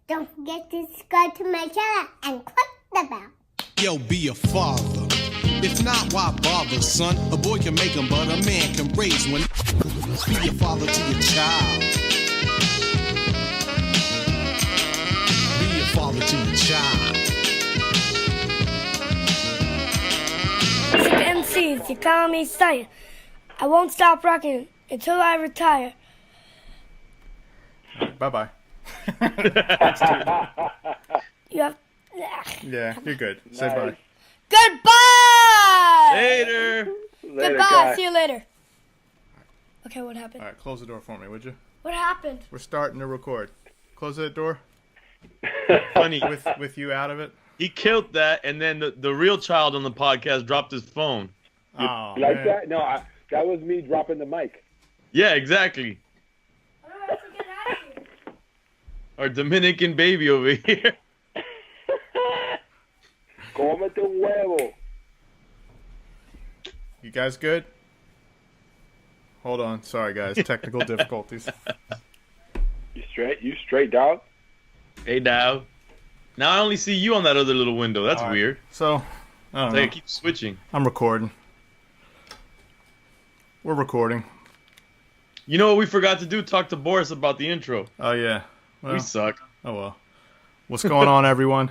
Don't forget to subscribe to my channel and click the bell. Yo, be a father. If not, why bother, son? A boy can make them, but a man can raise one. Be a father to your child. Be a father to your child. MCs, you call me Sire. I won't stop rocking until I retire. Bye-bye. You have... Yeah, you're good. Say bye. Goodbye! Later. Goodbye. guys. See you later. Okay, what happened? All right, close the door for me, would you? What happened? We're starting to record. Close that door. Funny. With you out of it. He killed that, and then the real child on the podcast dropped his phone. Oh, Like man. that? No, that was me dropping the mic. Yeah, exactly. Our Dominican baby over here. Cómete un huevo. You guys good? Hold on. Sorry, guys. Technical difficulties. You straight, dog? Hey, now. Now I only see you on that other little window. That's All right. weird. So, I don't So I know. keep switching. I'm recording. We're recording. You know what we forgot to do? Talk to Boris about the intro. Oh, yeah. Well, We suck. oh, well. What's going on, everyone?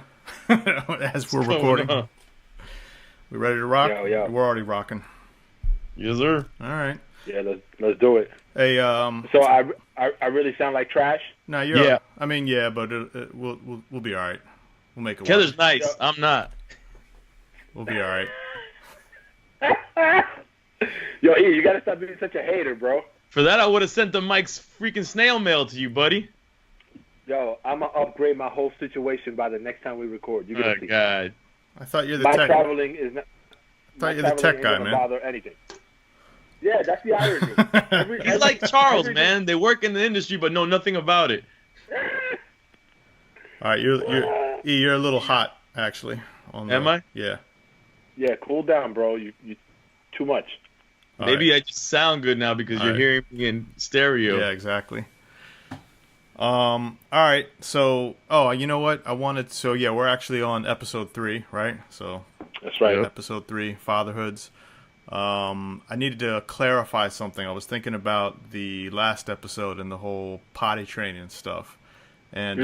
As we're recording. on? We ready to rock? Yeah. We're already rocking. Yes, sir. All right. Yeah, let's do it. Hey, So I really sound like trash? no, you're. Yeah. I mean, yeah, but we'll be all right. We'll make it work. Heather's nice. I'm not. We'll be all right. Yo, E, you gotta stop being such a hater, bro. For that, I would have sent the Mike's freaking snail mail to you, buddy. Yo, I'm gonna upgrade my whole situation by the next time we record. You're gonna Oh, see. God. I thought you're the My tech. traveling is not. I thought my you're the traveling tech ain't guy, gonna man. Bother anything. Yeah, that's the irony. He's like Charles, man. They work in the industry but know nothing about it. All right, you're a little hot actually. Am I? Yeah. Yeah, cool down, bro. You too much. All Maybe right. I just sound good now because All you're right. hearing me in stereo. Yeah, exactly. All right. So, you know what? We're actually on episode 3, right? So, That's right. episode 3, fatherhoods. I needed to clarify something. I was thinking about the last episode and the whole potty training stuff. And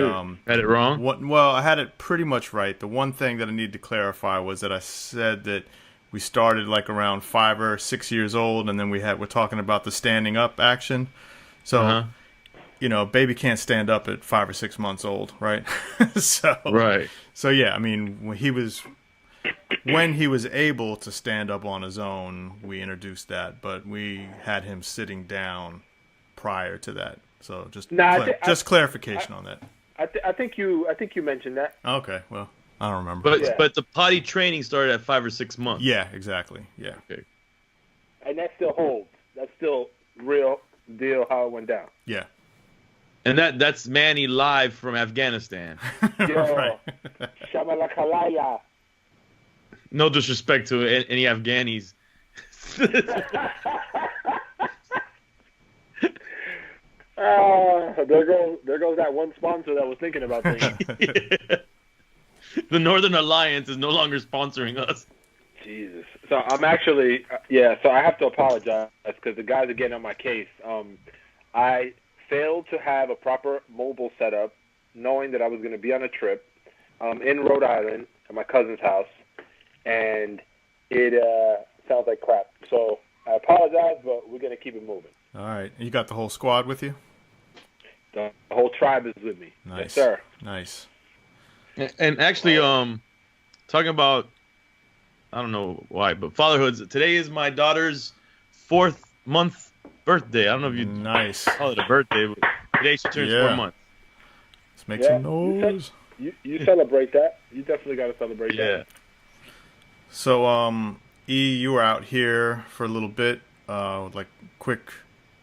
Had it wrong? I had it pretty much right. The one thing that I needed to clarify was that I said that we started like around 5 or 6 years old, and then we're talking about the standing up action. So, baby can't stand up at 5 or 6 months old, right? Right. So yeah, I mean, when he was able to stand up on his own, we introduced that, but we had him sitting down prior to that. So just clarification on that. I think you mentioned that. Okay, well, I don't remember. But the potty training started at 5 or 6 months. Yeah, exactly. Yeah. Okay. And that still holds. That's still real deal how it went down. Yeah. And that's Manny live from Afghanistan. Yo, Right. Shamalakalaya. No disrespect to any Afghanis. There goes that one sponsor that was thinking about things. The Northern Alliance is no longer sponsoring us. Jesus. So I'm actually, so I have to apologize because the guys are getting on my case. I failed to have a proper mobile setup, knowing that I was going to be on a trip in Rhode Island at my cousin's house, and it sounds like crap. So I apologize, but we're going to keep it moving. All right. You got the whole squad with you? The whole tribe is with me. Nice. Yes, sir. Nice. And actually, talking about, I don't know why, but fatherhoods. Today is my daughter's 4th month birthday. I don't know if you Nice. call it a birthday, but today she turns 4 months. Let's make some noise. You celebrate that. You definitely got to celebrate that. So, E, you were out here for a little bit, like quick,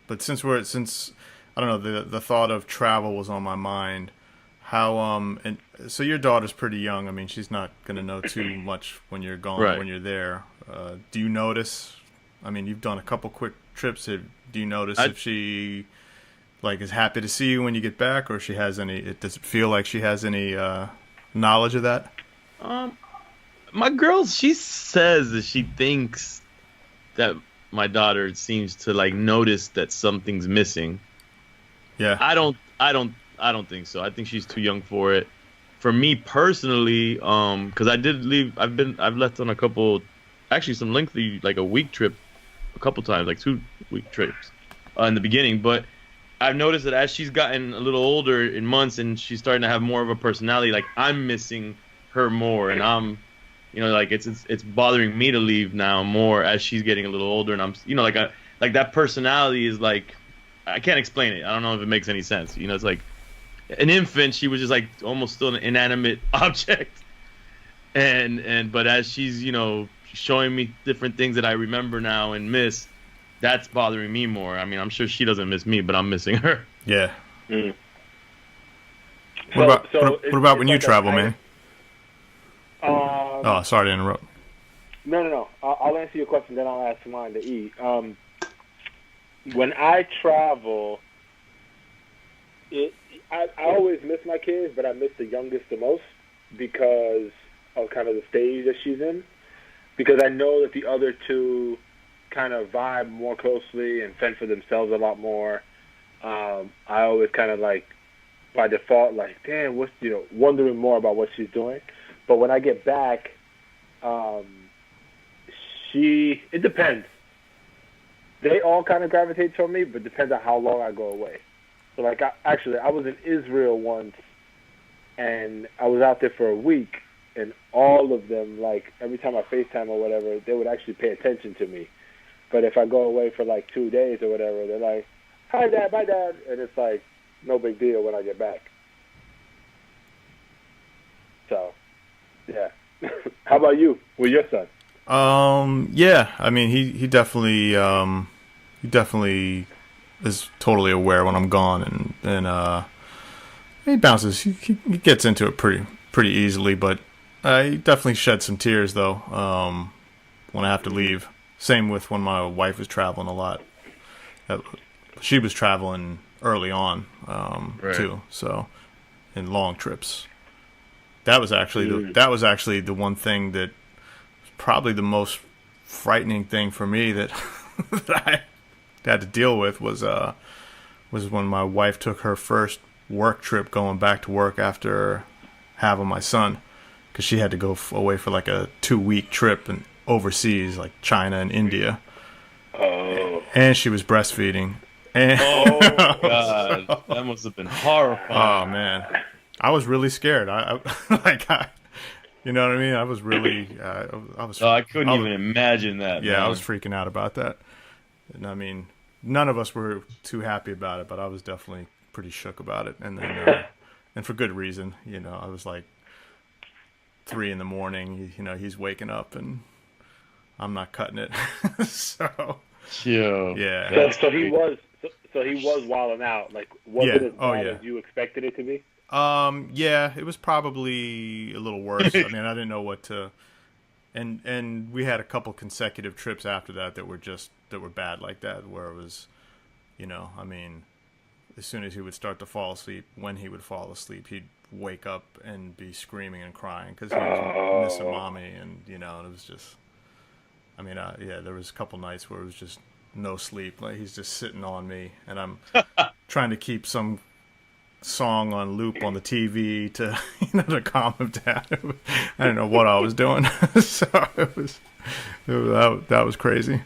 but since I don't know, the thought of travel was on my mind. How and so your daughter's pretty young. I mean, she's not gonna know too much when you're gone, Right. when you're there. Do you notice? I mean, you've done a couple quick trips. Do you notice if she like is happy to see you when you get back, or she has any? Does it feel like she has any knowledge of that? My girl, she says that she thinks that my daughter seems to like notice that something's missing. Yeah. I don't think so. I think she's too young for it. For me personally, because I did leave. I've left on a couple, actually some lengthy, like a week trip, a couple times, like 2-week trips, in the beginning. But I've noticed that as she's gotten a little older in months and she's starting to have more of a personality, like I'm missing her more, and I'm, like it's bothering me to leave now more as she's getting a little older, and I'm, like that personality is like, I can't explain it. I don't know if it makes any sense. It's like an infant, she was just like almost still an inanimate object, but as she's showing me different things that I remember now and miss, that's bothering me more. I mean, I'm sure she doesn't miss me, but I'm missing her. Yeah. Mm. What about when you travel, man? Oh, sorry to interrupt. No. I'll answer your question, then I'll ask mine to E. When I travel, I always miss my kids, but I miss the youngest the most because of kind of the stage that she's in. Because I know that the other two kind of vibe more closely and fend for themselves a lot more. I always kind of like, by default, like, damn, what's, wondering more about what she's doing. But when I get back, it depends. They all kind of gravitate toward me, but it depends on how long I go away. So, like, I was in Israel once, and I was out there for a week, and all of them, like, every time I FaceTime or whatever, they would actually pay attention to me. But if I go away for, like, 2 days or whatever, they're like, hi, Dad, bye, Dad. And it's, like, no big deal when I get back. So, yeah. How about you with your son? Yeah. I mean, he definitely is totally aware when I'm gone, and he bounces. He gets into it pretty easily, but he definitely shed some tears though when I have to leave. Same with when my wife was traveling a lot. She was traveling early on too, so in long trips. That was actually the one thing that was probably the most frightening thing for me that that I had to deal with was when my wife took her first work trip going back to work after having my son, because she had to go away for like a 2-week trip and overseas, like China and India. Oh. And she was breastfeeding. And oh God, that must have been horrifying. Oh man, I was really scared. I you know what I mean? I was really, I was. Oh, I couldn't even imagine that. Yeah, man. I was freaking out about that. And I mean, none of us were too happy about it, but I was definitely pretty shook about it. And then, and for good reason. I was like 3 a.m. He's waking up and I'm not cutting it. So. Yeah. So he was wilding out. Like, was it as bad as you expected it to be? Yeah, it was probably a little worse. I mean, I didn't know what to, and we had a couple consecutive trips after that were bad like that, where it was, I mean, as soon as he would start to fall asleep, when he would fall asleep, he'd wake up and be screaming and crying because he was missing mommy, and and it was just, I mean, there was a couple nights where it was just no sleep. Like, he's just sitting on me, and I'm trying to keep some song on loop on the TV to to calm him down. I didn't know what I was doing, so that was crazy.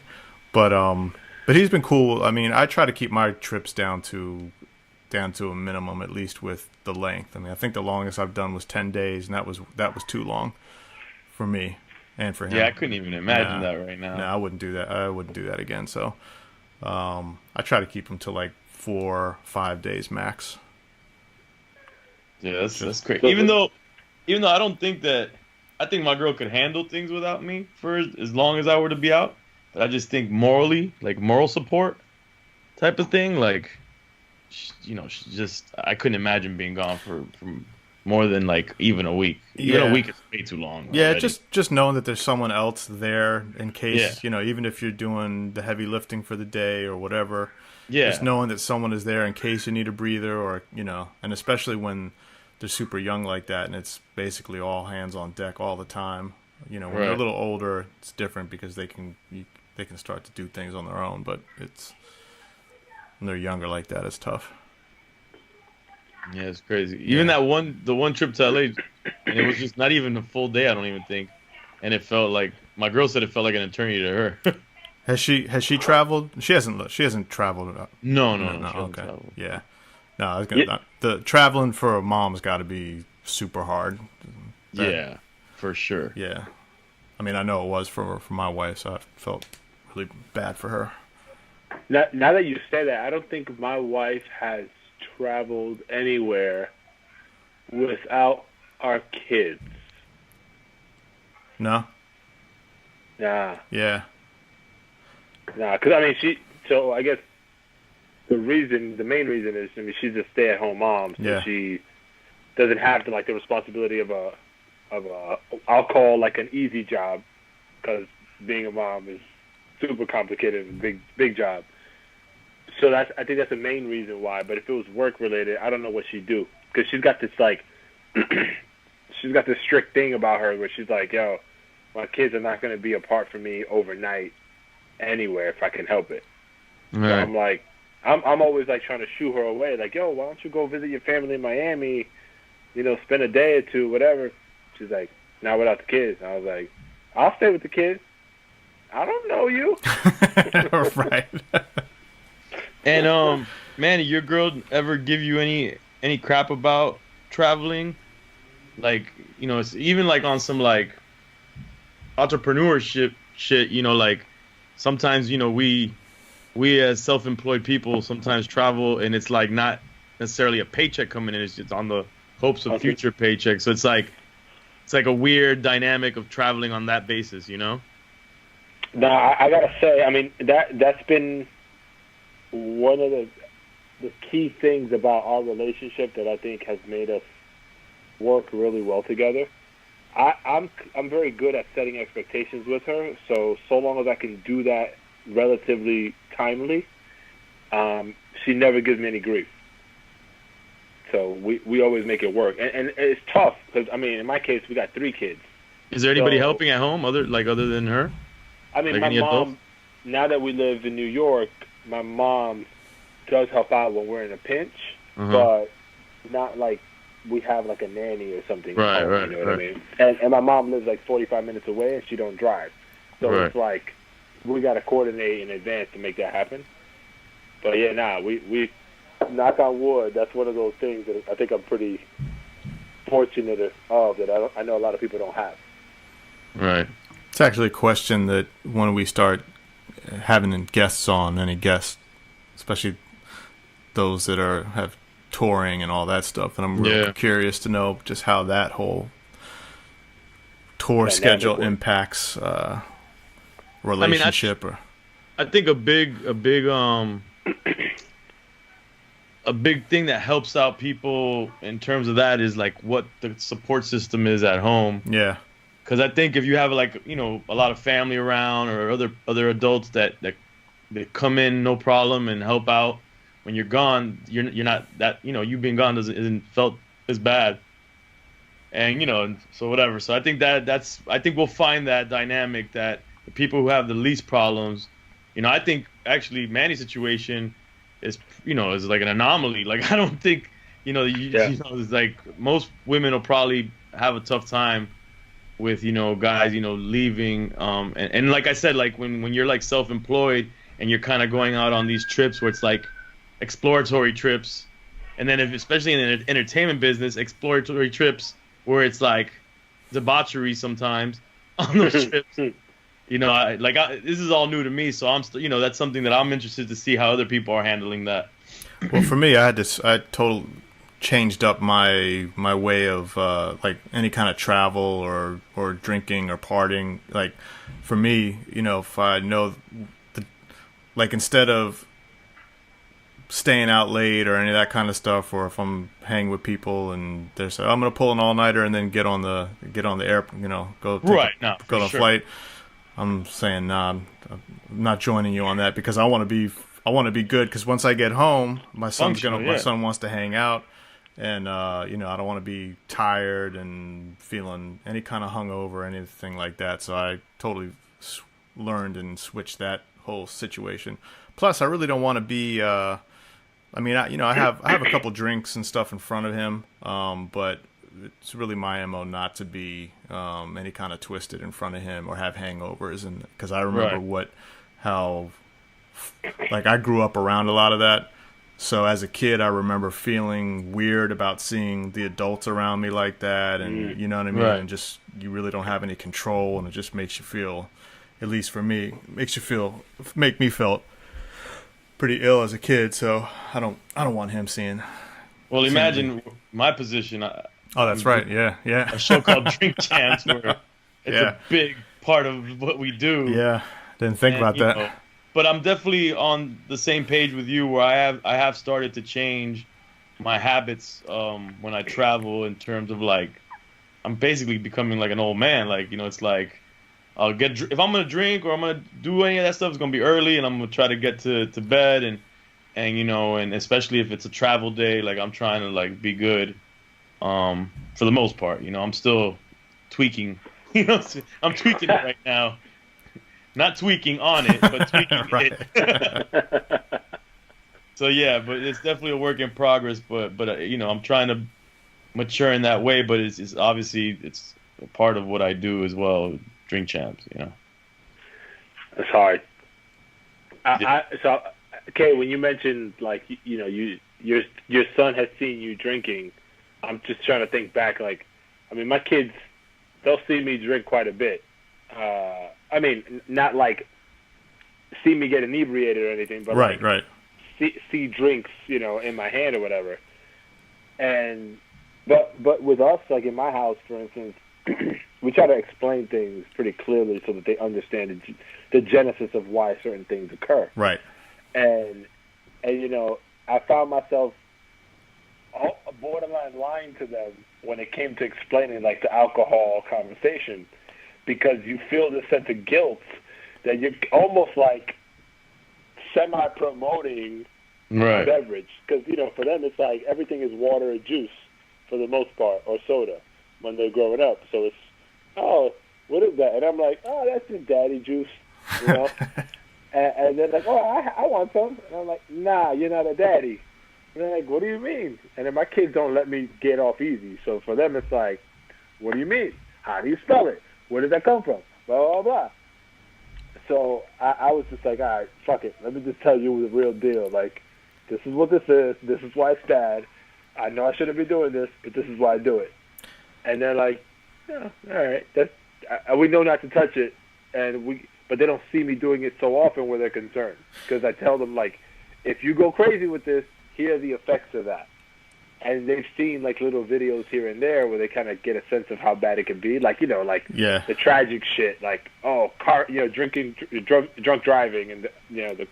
But he's been cool. I mean, I try to keep my trips down to a minimum, at least with the length. I mean, I think the longest I've done was 10 days, and that was too long for me and for him. Yeah, I couldn't even imagine that right now. No, I wouldn't do that. I wouldn't do that again. So I try to keep him to like 4-5 days max. Yeah, that's great. Even though I don't think that, I think my girl could handle things without me for as long as I were to be out. But I just think morally, like moral support type of thing, like, she just, I couldn't imagine being gone for more than like even a week. Even a week is way too long. Yeah, already. just knowing that there's someone else there in case, even if you're doing the heavy lifting for the day or whatever, Yeah. Just knowing that someone is there in case you need a breather, or and especially when they're super young like that, and it's basically all hands on deck all the time. When they're a little older, it's different because they can start to do things on their own. But it's when they're younger like that, it's tough. Yeah, it's crazy. Even the one trip to LA, and it was just not even a full day. I don't even think, and it felt like my girl said it felt like an eternity to her. Has she traveled? She hasn't traveled. No, Okay. traveled. Yeah. No, I was gonna. The traveling for a mom's got to be super hard. Yeah, for sure. Yeah. I mean, I know it was for my wife, so I felt really bad for her. Now that you say that, I don't think my wife has traveled anywhere without our kids. No? Nah. Yeah. Nah, because, I mean, so I guess the main reason is, I mean, she's a stay-at-home mom, so she doesn't have the responsibility of a, I'll call like an easy job, because being a mom is super complicated and big job. So I think that's the main reason why. But if it was work related, I don't know what she'd do, because she's got this she's got this strict thing about her where she's like, yo, my kids are not going to be apart from me overnight anywhere if I can help it. Right. So I'm like, I'm always like trying to shoo her away, like, yo, why don't you go visit your family in Miami, spend a day or two, whatever. She's like, not without the kids. And I was like, I'll stay with the kids. I don't know you. Right. And Manny, your girl ever give you any crap about traveling? Like, it's even like on some like entrepreneurship shit, like sometimes, we as self-employed people sometimes travel, and it's like not necessarily a paycheck coming in, it's just on the hopes of future paychecks. So it's like a weird dynamic of traveling on that basis, No, I gotta say, I mean, that's been one of the key things about our relationship that I think has made us work really well together. I'm very good at setting expectations with her, so long as I can do that relatively timely, she never gives me any grief. So we always make it work, and it's tough because, I mean, in my case, we got 3 kids. Is there anybody helping at home other than her? I mean, like my mom. Adults? Now that we live in New York, my mom does help out when we're in a pinch, but not like we have like a nanny or something. Right, You know what I mean? And my mom lives like 45 minutes away, and she don't drive, so it's like we got to coordinate in advance to make that happen. But yeah, we knock on wood. That's one of those things that I think I'm pretty fortunate of, that I know a lot of people don't have. Right. It's actually a question that when we start having guests on, any guests, especially those that have touring and all that stuff, and I'm really curious to know just how that whole tour schedule impacts relationship. I think a big thing that helps out people in terms of that is like what the support system is at home. Yeah. Because I think if you have like, a lot of family around or other adults that come in no problem and help out when you're gone, you're not that, you being gone isn't felt as bad. And, so whatever. So I think I think we'll find that dynamic that the people who have the least problems, I think actually Manny's situation is like an anomaly. Like, I don't think, it's like most women will probably have a tough time with, guys, leaving. And like I said, like when you're like self-employed and you're kind of going out on these trips where it's like exploratory trips, and then especially in the entertainment business, exploratory trips where it's like debauchery sometimes on those trips. This is all new to me, so I'm still, that's something that I'm interested to see how other people are handling that. Well, for me, I totally changed up my way of like any kind of travel or drinking or partying. Like for me, if I know like instead of staying out late or any of that kind of stuff, or if I'm hanging with people and they're saying I'm gonna pull an all-nighter and then get on the air, go on a flight, I'm saying nah, I'm not joining you on that, because I want to be I want to be good because once I get home, my son wants to hang out, and I don't want to be tired and feeling any kind of hungover or anything like that. So I totally learned and switched that whole situation. Plus, I really don't want to be. I have a couple drinks and stuff in front of him, but it's really my MO not to be any kind of twisted in front of him or have hangovers, and because I remember how I grew up around a lot of that. So as a kid, I remember feeling weird about seeing the adults around me like that, and you know what I mean, and just you really don't have any control, and it just makes you feel, at least for me, make me feel pretty ill as a kid. So I don't want him seeing. Well, imagine my position. Oh, that's right. Yeah. A show called Drink Champs, where it's a big part of what we do. Yeah, didn't think about that. But I'm definitely on the same page with you, where I have started to change my habits when I travel, in terms of I'm basically becoming like an old man. It's like I'll get, if I'm gonna drink or I'm gonna do any of that stuff, it's gonna be early, and I'm gonna try to get to bed, and especially if it's a travel day, I'm trying to be good. For the most part, I'm still tweaking. I'm tweaking it right now. Not tweaking on it, but tweaking it. So yeah, but it's definitely a work in progress. But I'm trying to mature in that way. But it's obviously it's a part of what I do as well. Drink Champs, It's hard. Okay, when you mentioned your son has seen you drinking, I'm just trying to think back. My kids, they'll see me drink quite a bit. Not see me get inebriated or anything, but right. See drinks, in my hand or whatever. And but with us, in my house, for instance, we try to explain things pretty clearly so that they understand the genesis of why certain things occur. Right. And I found myself borderline lying to them when it came to explaining the alcohol conversation, because you feel this sense of guilt that you're almost semi-promoting a beverage, because for them it's everything is water or juice for the most part, or soda when they're growing up. So it's, oh, what is that? And I'm like, oh, that's just daddy juice, and they're like, oh, I want some. And I'm like, nah, you're not a daddy. And they're like, what do you mean? And then my kids don't let me get off easy. So for them, it's what do you mean? How do you spell it? Where did that come from? Blah, blah, blah. So I was just like, all right, fuck it. Let me just tell you the real deal. This is what this is. This is why it's bad. I know I shouldn't be doing this, but this is why I do it. And they're like, yeah, all right. We know not to touch it, but they don't see me doing it so often where they're concerned. Because I tell them, if you go crazy with this, here are the effects of that. And they've seen little videos here and there where they kind of get a sense of how bad it can be, the tragic shit, drinking, drunk driving, and the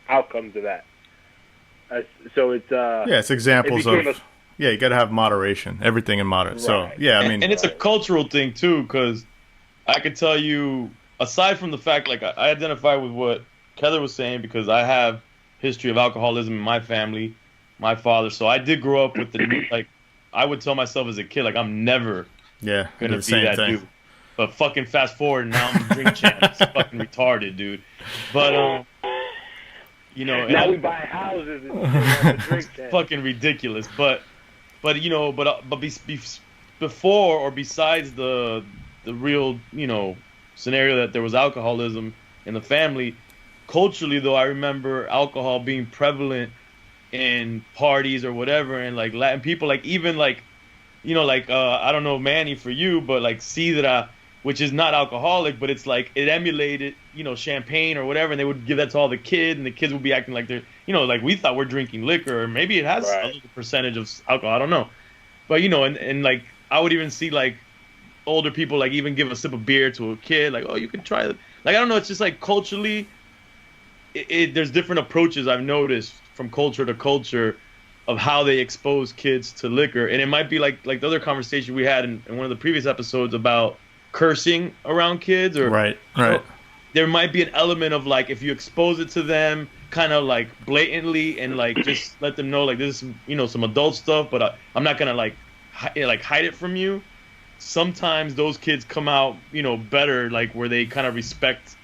outcomes of that. So it's it's examples of you got to have moderation, everything in moderate. Right. So and it's a cultural thing too, because I could tell you, aside from the fact I identify with what Heather was saying, because I have history of alcoholism in my family. My father, so I did grow up with I would tell myself as a kid, I'm never gonna be that dude. But fucking fast forward, and now I'm a Drink Champ. It's fucking retarded, dude. But now we buy houses and drink champ. Fucking ridiculous. But before or besides the real scenario that there was alcoholism in the family, culturally though, I remember alcohol being prevalent in parties or whatever, and Latin people, even I don't know, Manny, for you, but sidra, which is not alcoholic, but it's it emulated champagne or whatever, and they would give that to all the kids, and the kids would be acting like they're we thought we're drinking liquor, or maybe it has a little percentage of alcohol, I don't know, but and I would even see older people even give a sip of beer to a kid, oh, you can try it, I don't know, it's just culturally there's different approaches I've noticed from culture to culture of how they expose kids to liquor. And it might be like the other conversation we had in one of the previous episodes about cursing around kids, or right. there might be an element of like if you expose it to them kind of like blatantly and like just let them know like this is some adult stuff, but I'm not gonna like hide it from you. Sometimes those kids come out better, like where they kind of respect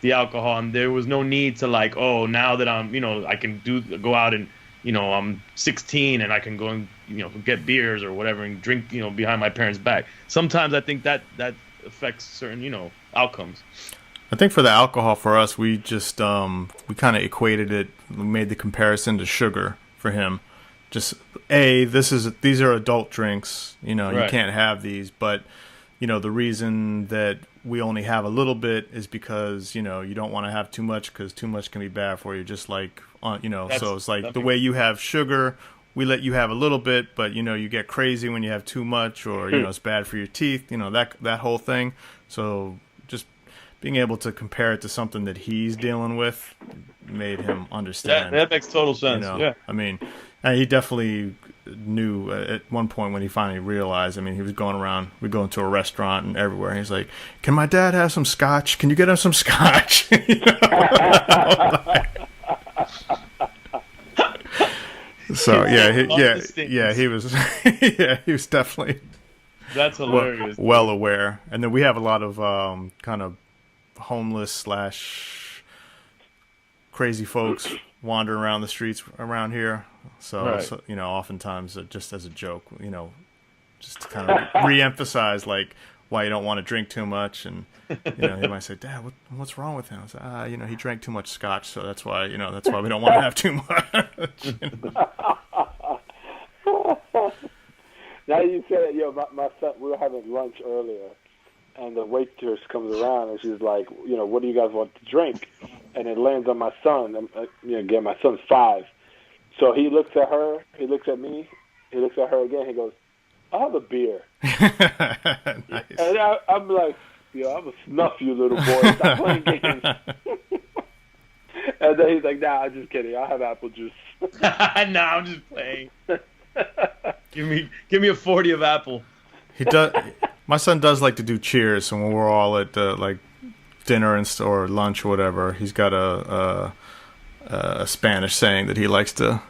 the alcohol, and there was no need to like, oh, now that I'm I can go out and I'm 16 and I can go and get beers or whatever and drink behind my parents' back. Sometimes I think that affects certain outcomes. I think for the alcohol for us, we just we kind of equated it. We made the comparison to sugar for him. Just these are adult drinks. You can't have these, but the reason that we only have a little bit is because you don't want to have too much because too much can be bad for you. Just like so it's like the way you have sugar, we let you have a little bit, but you get crazy when you have too much, or it's bad for your teeth. That whole thing. So just being able to compare it to something that he's dealing with made him understand. That makes total sense. Yeah. I mean, he definitely knew at one point when he finally realized. I mean, he was going around. We go into a restaurant and everywhere. And he's like, "Can my dad have some scotch? Can you get him some scotch?" So he was he was definitely that's hilarious. Well aware. And then we have a lot of kind of homeless / crazy folks wandering around the streets around here. So, right. so oftentimes just as a joke, just to kind of re-emphasize like why you don't want to drink too much, and he might say, "Dad, what's wrong with him?" I say, he drank too much scotch, so that's why we don't want to have too much. Now you said it, my son, we were having lunch earlier, and the waitress comes around and she's like, what do you guys want to drink? And it lands on my son. Again, my son's 5. So he looks at her, he looks at me, he looks at her again, he goes, "I'll have a beer." Nice. And I'm like, I'm going to snuff you, little boy. Stop playing games. And then he's like, "Nah, I'm just kidding. I'll have apple juice." Nah, I'm just playing. Give me a 40 of apple. He does. My son does like to do cheers, and when we're all at like dinner or lunch or whatever, he's got a Spanish saying that he likes to.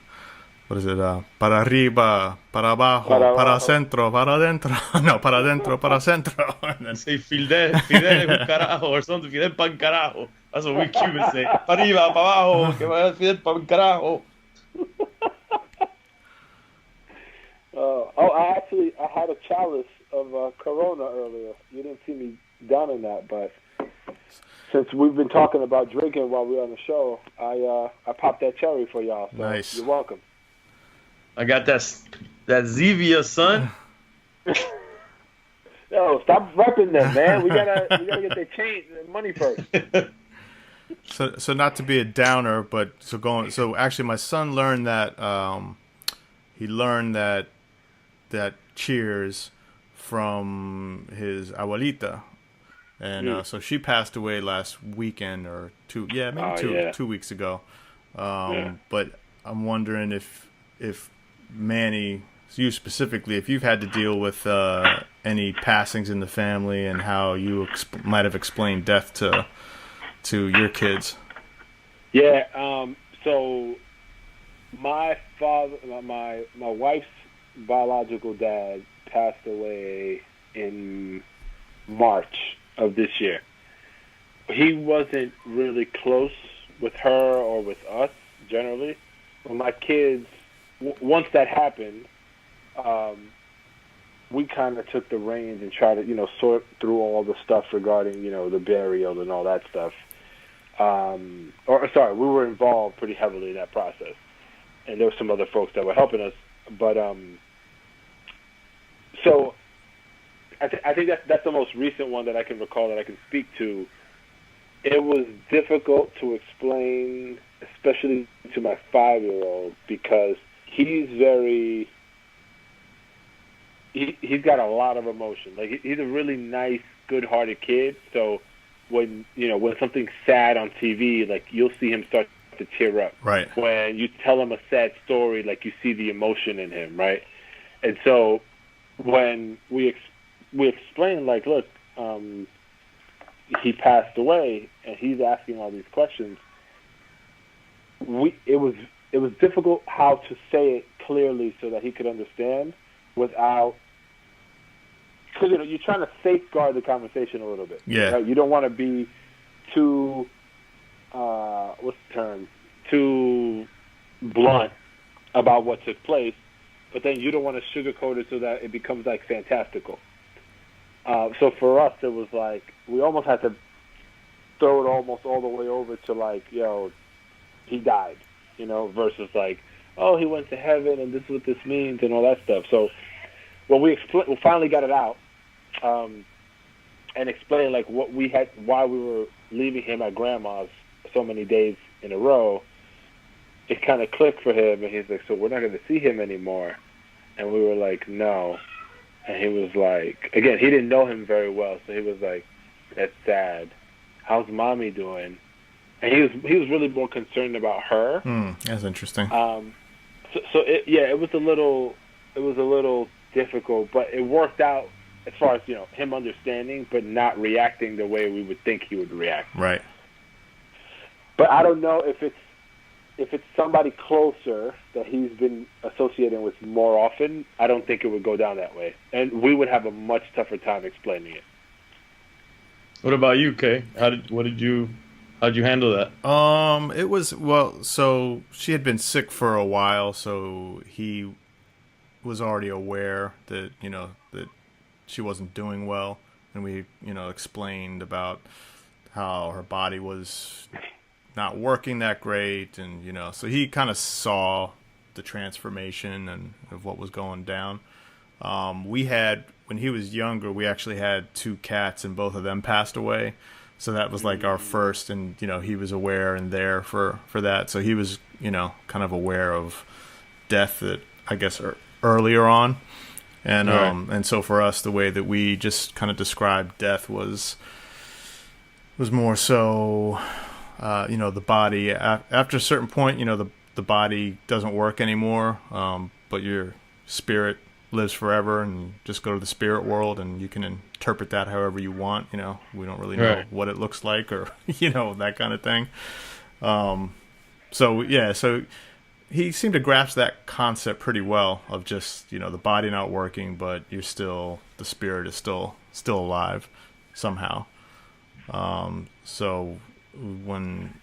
What is it? Para arriba, para abajo, para centro, para adentro. No, para adentro, para centro. And then say Fidel es un carajo or something. Fidel pan carajo. That's what we Cubans say. Para arriba, para abajo, que vaya Fidel pan carajo. I had a chalice of Corona earlier. You didn't see me downing that, but since we've been talking about drinking while we're on the show, I popped that cherry for y'all. So nice. You're welcome. I got that Zevia, son. Yo, stop repping them, man. We gotta get their change, money first. So not to be a downer, but so actually my son learned that he learned that cheers from his abuelita, and so she passed away last weekend or two weeks ago. But I'm wondering if Manny, you specifically, if you've had to deal with any passings in the family and how you might have explained death to your kids. Yeah. So my father, my wife's biological dad passed away in March of this year. He wasn't really close with her or with us generally. But my kids, once that happened, we kind of took the reins and tried to, sort through all the stuff regarding, the burial and all that stuff. We were involved pretty heavily in that process. And there were some other folks that were helping us. But, so I think that's the most recent one that I can recall that I can speak to. It was difficult to explain, especially to my 5-year-old, because he's got a lot of emotion. Like, he's a really nice, good-hearted kid. So when something's sad on TV, like, you'll see him start to tear up. Right. When you tell him a sad story, like, you see the emotion in him, right? And so when we explain, like, look, he passed away, and he's asking all these questions. It was difficult how to say it clearly so that he could understand without, because you're trying to safeguard the conversation a little bit. Yeah. Right? You don't want to be too what's the term? Too blunt about what took place, but then you don't want to sugarcoat it so that it becomes like fantastical. So for us, it was like we almost had to throw it almost all the way over to like, yo, he died, versus like, oh, he went to heaven and this is what this means and all that stuff. So when we finally got it out and explained like what we had, why we were leaving him at grandma's so many days in a row, it kind of clicked for him, and he's like, so we're not going to see him anymore. And we were like, no. And he was like, again, he didn't know him very well, so he was like, that's sad. How's mommy doing? And he was really more concerned about her. That's interesting. It was a little difficult, but it worked out as far as him understanding, but not reacting the way we would think he would react. Right. But I don't know if it's somebody closer that he's been associating with more often. I don't think it would go down that way, and we would have a much tougher time explaining it. What about you, Kay? How'd you handle that? It was, well, so she had been sick for a while, so he was already aware that, that she wasn't doing well. And we, explained about how her body was not working that great. And, so he kind of saw the transformation and of what was going down. When he was younger, we actually had 2 cats and both of them passed away. So that was like our first, and, he was aware and there for that. So he was, kind of aware of death that I guess earlier on. And, right. And so for us, the way that we just kind of described death was more so, the body after a certain point, the body doesn't work anymore. But your spirit lives forever, and just go to the spirit world and you can interpret that however you want. We don't really know right. what it looks like or, that kind of thing. So he seemed to grasp that concept pretty well of just, the body not working, but the spirit is still alive somehow. So when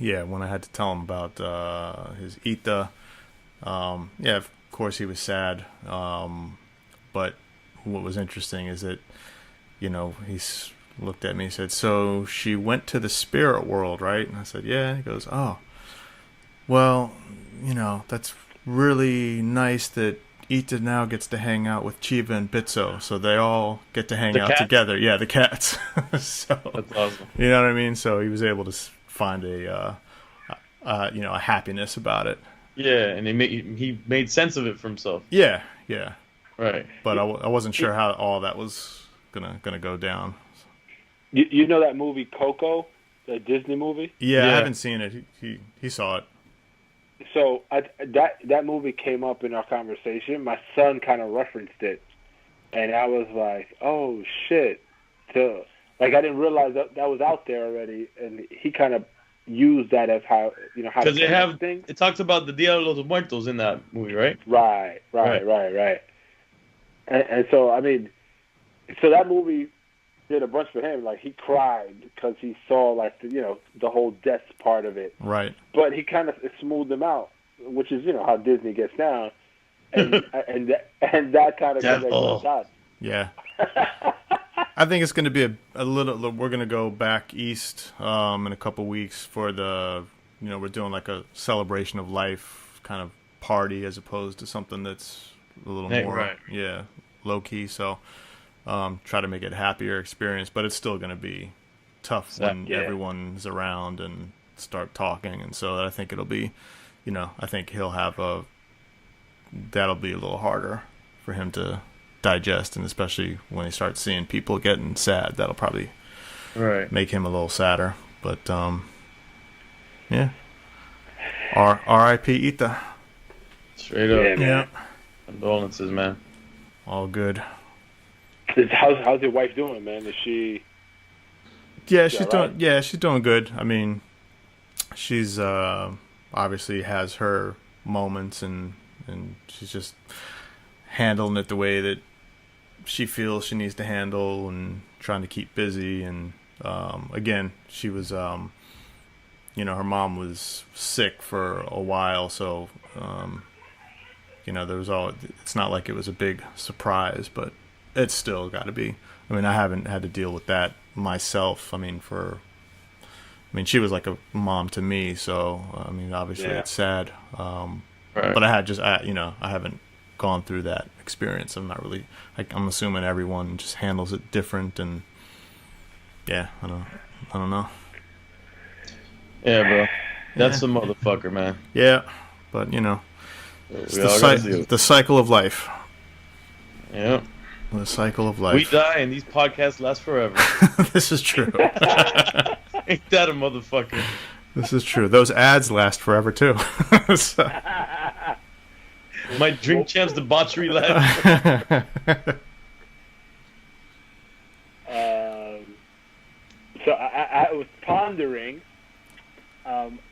I had to tell him about his Ita, of course he was sad. But what was interesting is that, he looked at me and said, so she went to the spirit world, right? And I said, yeah. He goes, oh, well, that's really nice that Ita now gets to hang out with Chiva and Bitso. So they all get to hang out together. Yeah, the cats. So that's awesome. You know what I mean? So he was able to find a happiness about it. Yeah, and he made sense of it for himself. Yeah. Right. But I wasn't sure how all that was gonna go down. You know that movie Coco, the Disney movie? Yeah, I haven't seen it. He saw it. So that movie came up in our conversation. My son kind of referenced it, and I was like, "Oh shit!" I didn't realize that was out there already, and he kind of used that as how how to because things. It talks about the Dia de los Muertos in that movie, right? Right. And so so that movie did a bunch for him. Like he cried because he saw the whole death part of it. Right. But he kind of smoothed them out, which is how Disney gets down, and that kind of goes on. Yeah. I think it's going to be a little. We're going to go back east in a couple weeks for the. We're doing like a celebration of life kind of party as opposed to something that's a little more low key. So try to make it a happier experience, but it's still going to be tough when everyone's around and start talking, and so I think it'll be, I think he'll have that'll be a little harder for him to digest, and especially when he starts seeing people getting sad, that'll probably make him a little sadder. But R.I.P. Ita. Straight up. Yeah, man. Yeah. Condolences, man. All good. How's your wife doing, man? Is she Yeah, she's doing good. I mean, she's obviously has her moments, and she's just handling it the way that she feels she needs to handle, and trying to keep busy. And again, she was, her mom was sick for a while, so there was it's not like it was a big surprise, but it's still got to be. I mean, I haven't had to deal with that myself. I mean, she was like a mom to me, so I mean, obviously it's sad. Right. But I haven't gone through that experience. I'm not really. I'm assuming everyone just handles it different, and I don't know. Yeah, bro, that's the motherfucker, man. Yeah, but it's the cycle of life. Yeah. The cycle of life. We die and these podcasts last forever. This is true. Ain't that a motherfucker? This is true. Those ads last forever too. So. My Drink Champs debauchery last. So I was pondering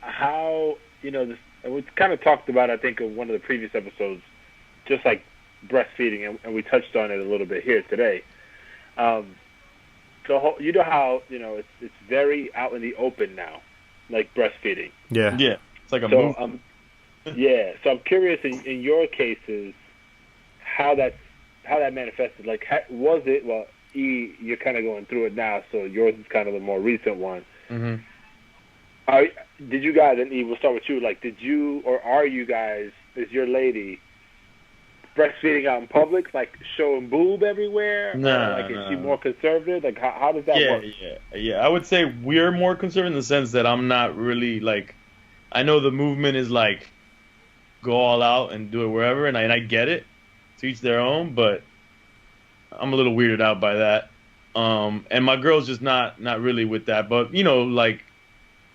how this. We kind of talked about, I think, in one of the previous episodes, just like breastfeeding, and we touched on it a little bit here today. So you know how it's very out in the open now, like breastfeeding. Yeah. It's like a move. So I'm curious in your cases how that manifested. Like, was it? Well, E, you're kind of going through it now, so yours is kind of the more recent one. Mm-hmm. Did you guys, and E, we'll start with you. Like, did you or are you guys? Is your lady breastfeeding out in public, like showing boob everywhere? No. Is she more conservative? Like, how does that work? Yeah. I would say we're more conservative in the sense that I'm not really like. I know the movement is like, go all out and do it wherever, and I get it, to each their own. But I'm a little weirded out by that. And my girl's just not really with that. But like,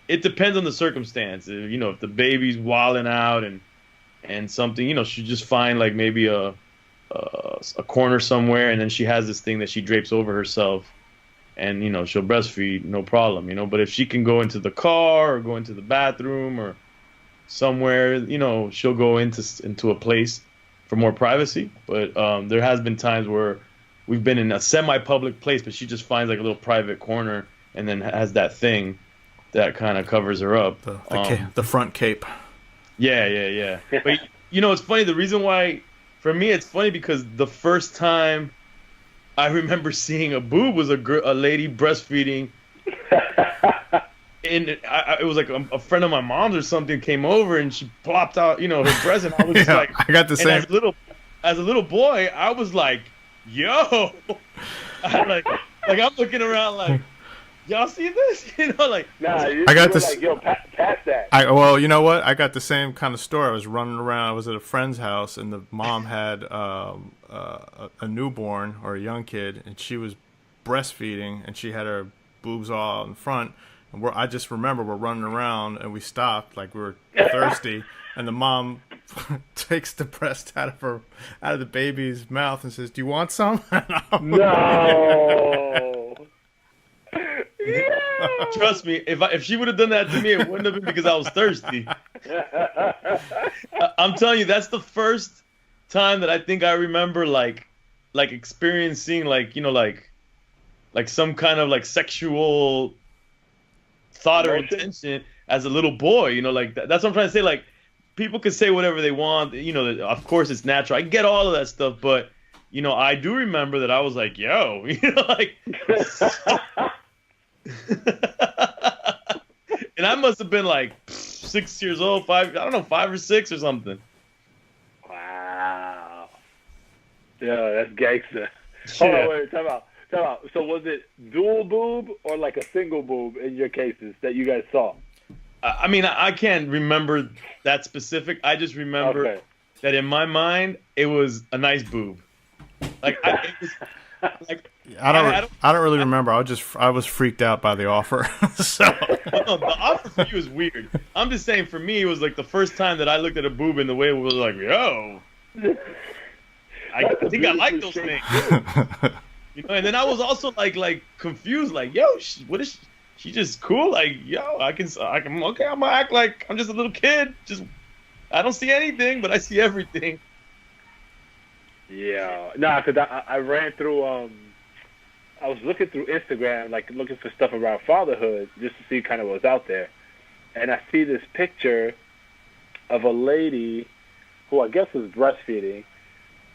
it depends on the circumstance. If the baby's wilding out and something, she just find like maybe a corner somewhere, and then she has this thing that she drapes over herself, and she'll breastfeed, no problem. But if she can go into the car or go into the bathroom or somewhere, she'll go into a place for more privacy. But there has been times where we've been in a semi-public place, but she just finds like a little private corner and then has that thing that kind of covers her up. The front cape. Yeah. But it's funny. The reason why, for me, it's funny because the first time I remember seeing a boob was a lady breastfeeding. And it was like a friend of my mom's or something came over and she plopped out, her breast, and I was just like, I got the same. As a little boy, I was like, yo, I'm looking around like, y'all see this? Nah, I got this. Like, yo, pass that. Well, you know what? I got the same kind of story. I was running around. I was at a friend's house, and the mom had a newborn or a young kid, and she was breastfeeding, and she had her boobs all out in front. And I just remember we're running around, and we stopped like we were thirsty, and the mom takes the breast out of the baby's mouth and says, "Do you want some?" No. Trust me, if she would have done that to me, it wouldn't have been because I was thirsty. I'm telling you, that's the first time that I think I remember like experiencing like some kind of like sexual thought or intention as a little boy. That's what I'm trying to say. Like, people can say whatever they want. Of course it's natural. I get all of that stuff, but I do remember that I was like, yo, like. And I must have been like 6 years old, 5 or 6 or something. Wow. Yeah, that's gangster. Hold on, wait, time out. So was it dual boob or like a single boob in your cases that you guys saw? I mean, I can't remember that specific. I just remember that in my mind, it was a nice boob. Like, I don't really remember. I was freaked out by the offer. So no, the offer for you is weird. I'm just saying, for me, it was like the first time that I looked at a boob in the way it was like, yo, I think I like those things. And then I was also like confused, like, yo, what is she? She just cool. Like, yo, I can okay. I'm gonna act like I'm just a little kid. Just I don't see anything, but I see everything. Yeah, nah, cause I ran through. I was looking through Instagram, like looking for stuff around fatherhood, just to see kind of what's out there, and I see this picture of a lady who I guess was breastfeeding.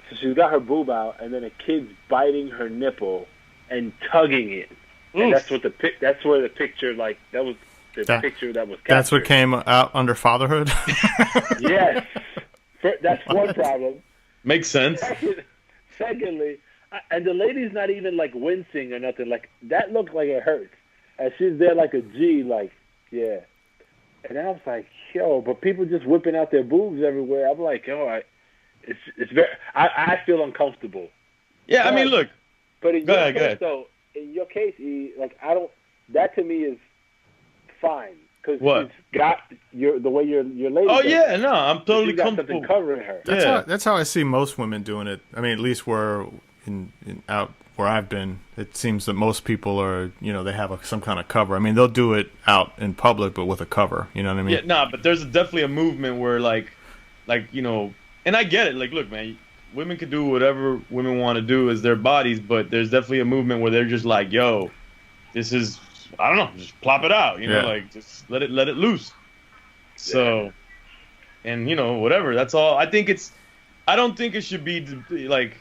So she's got her boob out, and then a kid's biting her nipple and tugging it. And that's what that's where the picture, like, that was the picture that was captured. That's what came out under fatherhood? Yes. That's one problem. Makes sense. Secondly, and the lady's not even, like, wincing or nothing. Like, that looked like it hurts. And she's there like a G, like, yeah. And I was like, yo, but people just whipping out their boobs everywhere. I'm like, yo, it's very. I feel uncomfortable. Yeah, I mean, look. But in your case, though, in your case, like, I don't. That to me is fine because it's got the way your lady. Oh yeah, no, I'm totally comfortable. Something covering her. That's how I see most women doing it. I mean, at least where out where I've been, it seems that most people are, they have some kind of cover. I mean, they'll do it out in public, but with a cover. You know what I mean? Yeah, nah, but there's definitely a movement where like, and I get it. Like, look, man, women can do whatever women want to do as their bodies, but there's definitely a movement where they're just like, yo, this is, I don't know, just plop it out, like just let it loose. So, and whatever. That's all. I don't think it should be like.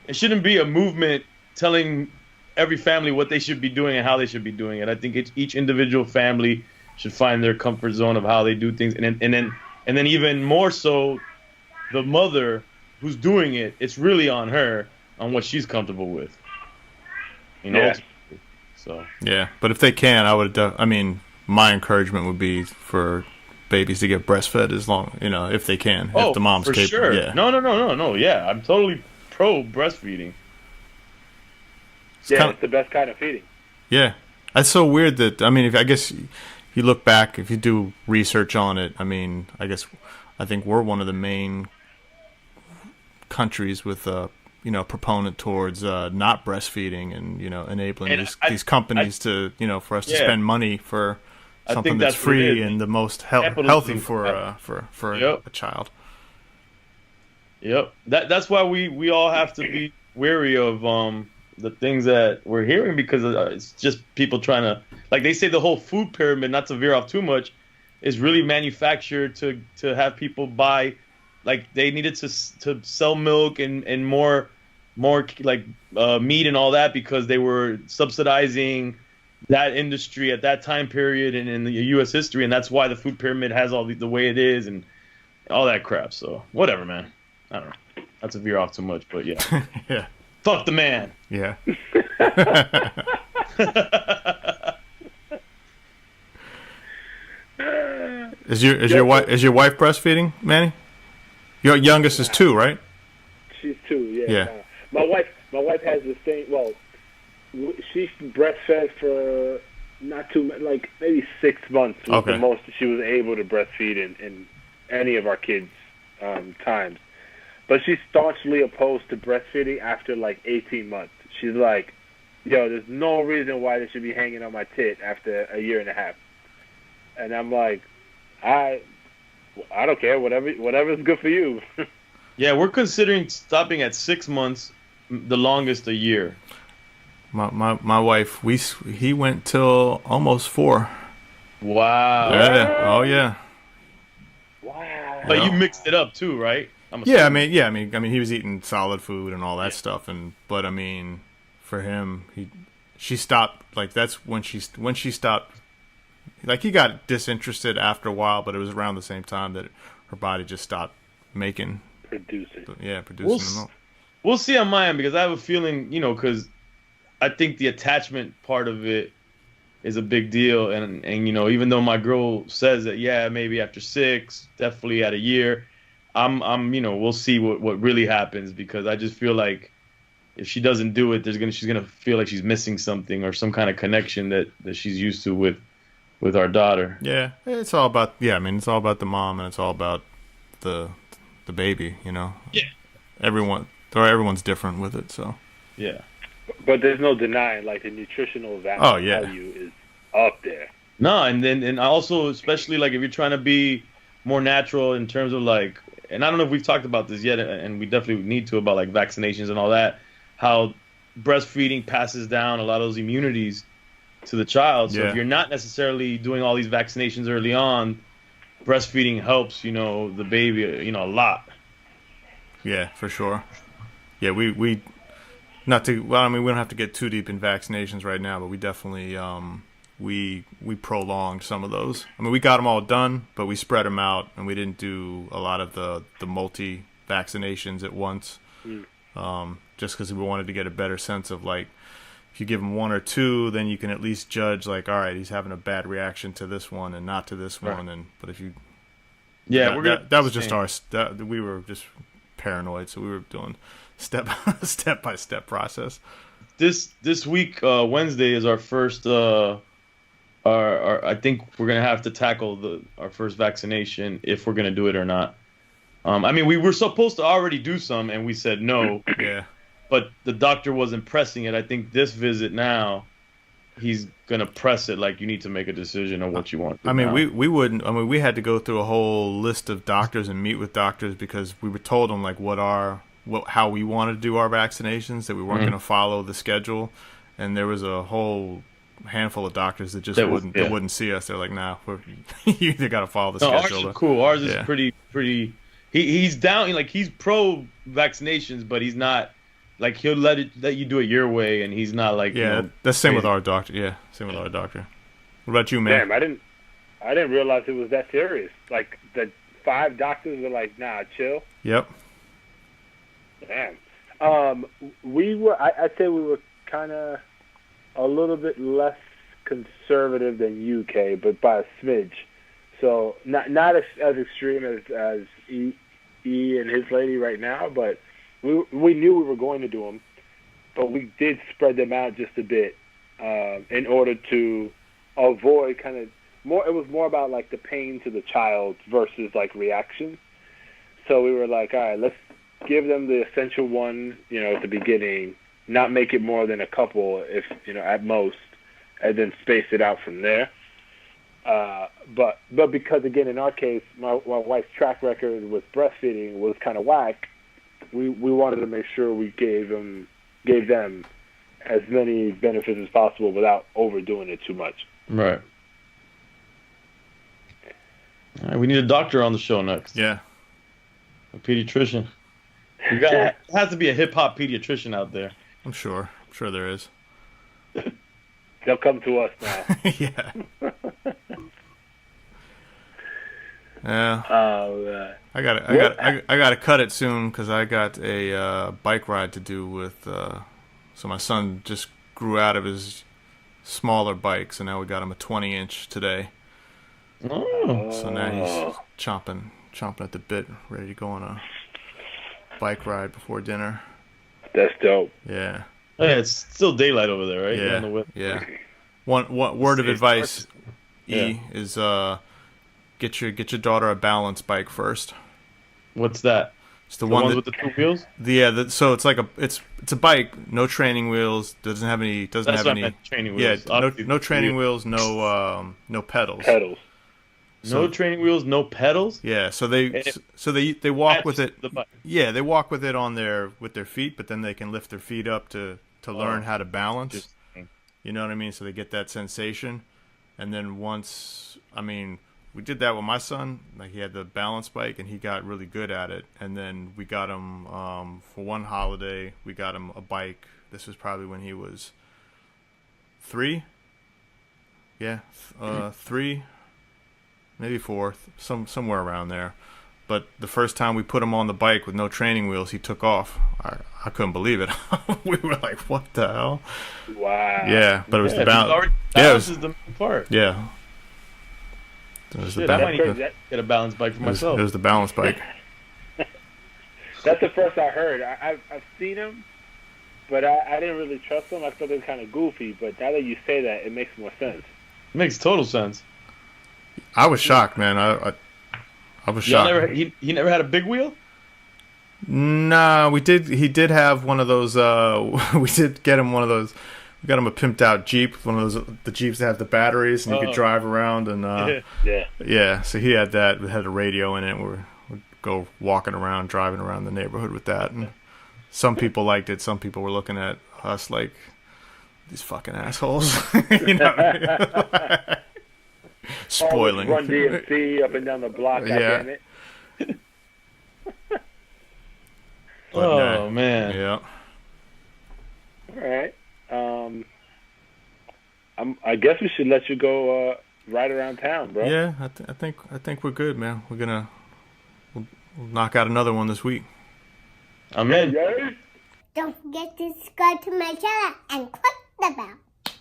It shouldn't be a movement telling every family what they should be doing and how they should be doing it. I think each individual family should find their comfort zone of how they do things, and then even more so, the mother who's doing it, it's really on her on what she's comfortable with. Yeah. So. Yeah, but if they can, my encouragement would be for babies to get breastfed as long, if they can, if the mom's capable. Sure. Yeah. No. Yeah, I'm totally pro breastfeeding. It's the best kind of feeding. Yeah, that's so weird that I guess if you look back, if you do research on it, I think we're one of the main countries with proponent towards not breastfeeding and enabling these companies to for us to spend money for something that's free and the most healthy for a child. Yep. That's why we all have to be wary of the things that we're hearing, because it's just people trying to, like they say, the whole food pyramid, not to veer off too much, is really manufactured to have people buy, like they needed to sell milk and more like meat and all that because they were subsidizing that industry at that time period and in the U.S. history, and that's why the food pyramid has all the way it is and all that crap. So whatever, man. I don't know. Not to veer off too much, but yeah. Yeah. Fuck the man. Yeah. Is your wife breastfeeding, Manny? Your youngest is 2, right? She's 2. Yeah. Yeah. My wife has the same. Well, she breastfed for not too much, like maybe 6 months was the most she was able to breastfeed in any of our kids' times. But she's staunchly opposed to breastfeeding after like 18 months. She's like, yo, there's no reason why they should be hanging on my tit after a year and a half. And I'm like, I don't care, whatever's good for you. Yeah, we're considering stopping at 6 months, the longest a year. My wife, he went till almost 4. Wow. Yeah. Oh yeah. Wow. But you mixed it up too, right? Yeah, he was eating solid food and all that stuff, but for him, she stopped. Like that's when she stopped. Like he got disinterested after a while, but it was around the same time that her body just stopped producing the milk. We'll see on my end, because I have a feeling, because I think the attachment part of it is a big deal, and even though my girl says that maybe after 6, definitely at a year. I'm we'll see what really happens, because I just feel like if she doesn't do it, she's gonna feel like she's missing something or some kind of connection that she's used to with our daughter. Yeah, it's all about it's all about the mom, and it's all about the baby. Yeah. Everyone's different with it, so. Yeah. But there's no denying, like, the nutritional value is up there. No, and also, especially like if you're trying to be more natural in terms of like, and I don't know if we've talked about this yet, and we definitely need to, about like vaccinations and all that, how breastfeeding passes down a lot of those immunities to the child. So if you're not necessarily doing all these vaccinations early on, breastfeeding helps, the baby, a lot. Yeah, for sure. Yeah, we not to. Well, I mean, we don't have to get too deep in vaccinations right now, but we definitely we prolonged some of those. I mean, we got them all done, but we spread them out, and we didn't do a lot of the multi vaccinations at once, just because we wanted to get a better sense of like, if you give him one or two, then you can at least judge like, all right, he's having a bad reaction to this one and not to this one, but if you, that was just we were just paranoid, so we were doing step by step process. This week, Wednesday is our first. I think we're gonna have to tackle our first vaccination if we're gonna do it or not. I mean, we were supposed to already do some, and we said no. Yeah. But the doctor wasn't pressing it. I think this visit now, he's gonna press it. Like, you need to make a decision on what you want. I mean, we wouldn't. I mean, we had to go through a whole list of doctors and meet with doctors because we were told them like how we wanted to do our vaccinations, that we weren't going to follow the schedule, and there was a whole handful of doctors that just wouldn't see us. They're like, nah, you either got to follow the schedule. Ours is cool. Ours is pretty. He's down. Like, he's pro vaccinations, but he's not. Like, he'll let you do it your way, and he's not like that's the same with our doctor. Yeah, same with our doctor. What about you, man? Damn, I didn't realize it was that serious. Like, the 5 doctors were like, nah, chill. Yep. Damn. I'd say we were kind of a little bit less conservative than UK, but by a smidge. So not as extreme as E and his lady right now, but we knew we were going to do them, but we did spread them out just a bit in order to avoid kind of more. It was more about like the pain to the child versus like reaction. So we were like, all right, let's give them the essential one, at the beginning, not make it more than a couple, if at most, and then space it out from there. But because again, in our case, my wife's track record with breastfeeding was kind of whack. We wanted to make sure we gave them as many benefits as possible without overdoing it too much. Right. All right, we need a doctor on the show next. Yeah. A pediatrician. There has to be a hip hop pediatrician out there. I'm sure there is. They'll come to us now. Yeah. Yeah. Oh man. I got to cut it soon because I got a bike ride to do with. So my son just grew out of his smaller bike, so now we got him a 20-inch today. Oh. So now he's chomping at the bit, ready to go on a bike ride before dinner. That's dope. Yeah. Yeah, it's still daylight over there, right? Yeah. Yeah. One word of advice, is get your daughter a balance bike first. What's that? It's the one with the 2 wheels. Yeah. So it's like it's a bike, no training wheels. Doesn't have any. Training wheels. Yeah. No training wheels. No pedals. Pedals. No training wheels, no pedals. Yeah, so they walk with it. Yeah, they walk with it with their feet, but then they can lift their feet up to learn how to balance. You know what I mean? So they get that sensation, and then we did that with my son. Like, he had the balance bike, and he got really good at it. And then we got him for one holiday. We got him a bike. This was probably when he was 3. Yeah, 3. Maybe 4, somewhere around there. But the first time we put him on the bike with no training wheels, he took off. I couldn't believe it. We were like, what the hell? Wow. Yeah, but it was the balance. Balance is the main part. Yeah. It was I might get a balance bike for myself. It was the balance bike. That's the first I heard. I've seen him, but I didn't really trust him. I thought it was kind of goofy, but now that you say that, it makes more sense. It makes total sense. I was shocked, man. I was shocked. He never had a big wheel? Nah, he did have one of those. We did get him one of those. we got him a pimped out Jeep, one of the Jeeps that have the batteries and you could drive around and Yeah. So he had that. It had a radio in it. We'd go walking around, driving around the neighborhood with that, and some people liked it. Some people were looking at us like these fucking assholes, you know. Spoiling. Run DMC up and down the block. Yeah. Damn it. Oh man. Yeah. All right. I guess we should let you go ride around town, bro. Yeah, I think we're good, man. We'll knock out another one this week. I'm in. Yeah. Don't forget to subscribe to my channel and click the bell.